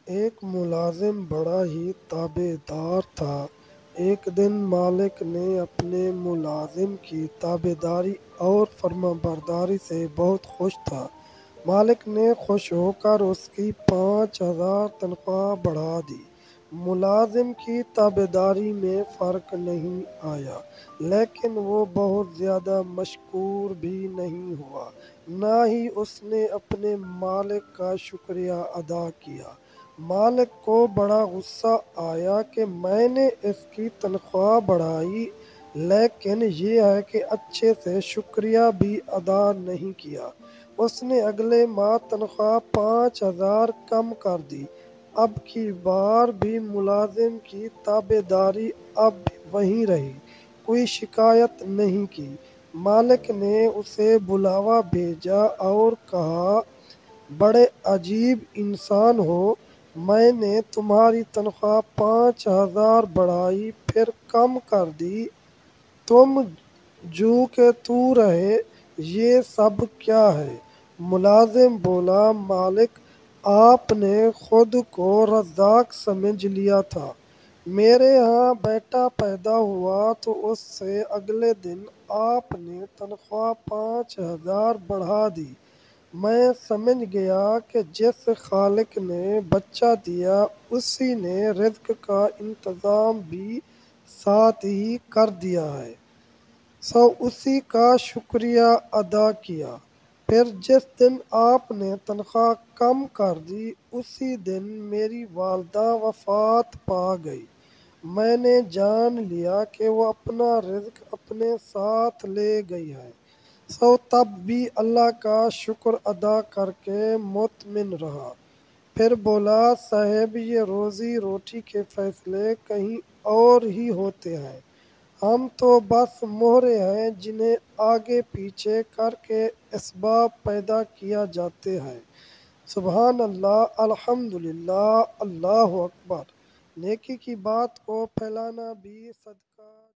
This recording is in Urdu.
ایک ملازم بڑا ہی تابع دار تھا۔ ایک دن مالک نے اپنے ملازم کی تابع داری اور فرمانبرداری سے بہت خوش تھا۔ مالک نے خوش ہو کر اس کی 5,000 تنخواہ بڑھا دی۔ ملازم کی تابع داری میں فرق نہیں آیا، لیکن وہ بہت زیادہ مشکور بھی نہیں ہوا، نہ ہی اس نے اپنے مالک کا شکریہ ادا کیا۔ مالک کو بڑا غصہ آیا کہ میں نے اس کی تنخواہ بڑھائی، لیکن یہ ہے کہ اچھے سے شکریہ بھی ادا نہیں کیا۔ اس نے اگلے ماہ تنخواہ 5,000 کم کر دی۔ اب کی بار بھی ملازم کی تابع داری اب بھی وہی رہی، کوئی شکایت نہیں کی۔ مالک نے اسے بلاوا بھیجا اور کہا، بڑے عجیب انسان ہو، میں نے تمہاری تنخواہ 5,000 بڑھائی پھر کم کر دی، تم جو کہ تو رہے، یہ سب کیا ہے؟ ملازم بولا، مالک، آپ نے خود کو رزاق سمجھ لیا تھا۔ میرے ہاں بیٹا پیدا ہوا تو اس سے اگلے دن آپ نے تنخواہ 5,000 بڑھا دی۔ میں سمجھ گیا کہ جس خالق نے بچہ دیا اسی نے رزق کا انتظام بھی ساتھ ہی کر دیا ہے، سو اسی کا شکریہ ادا کیا۔ پھر جس دن آپ نے تنخواہ کم کر دی اسی دن میری والدہ وفات پا گئی۔ میں نے جان لیا کہ وہ اپنا رزق اپنے ساتھ لے گئی ہے، سو تب بھی اللہ کا شکر ادا کر کے مطمئن رہا۔ پھر بولا، صاحب، یہ روزی روٹی کے فیصلے کہیں اور ہی ہوتے ہیں، ہم تو بس مہرے ہیں جنہیں آگے پیچھے کر کے اسباب پیدا کیا جاتے ہیں۔ سبحان اللہ، الحمدللہ، اللہ اکبر۔ نیکی کی بات کو پھیلانا بھی صدقہ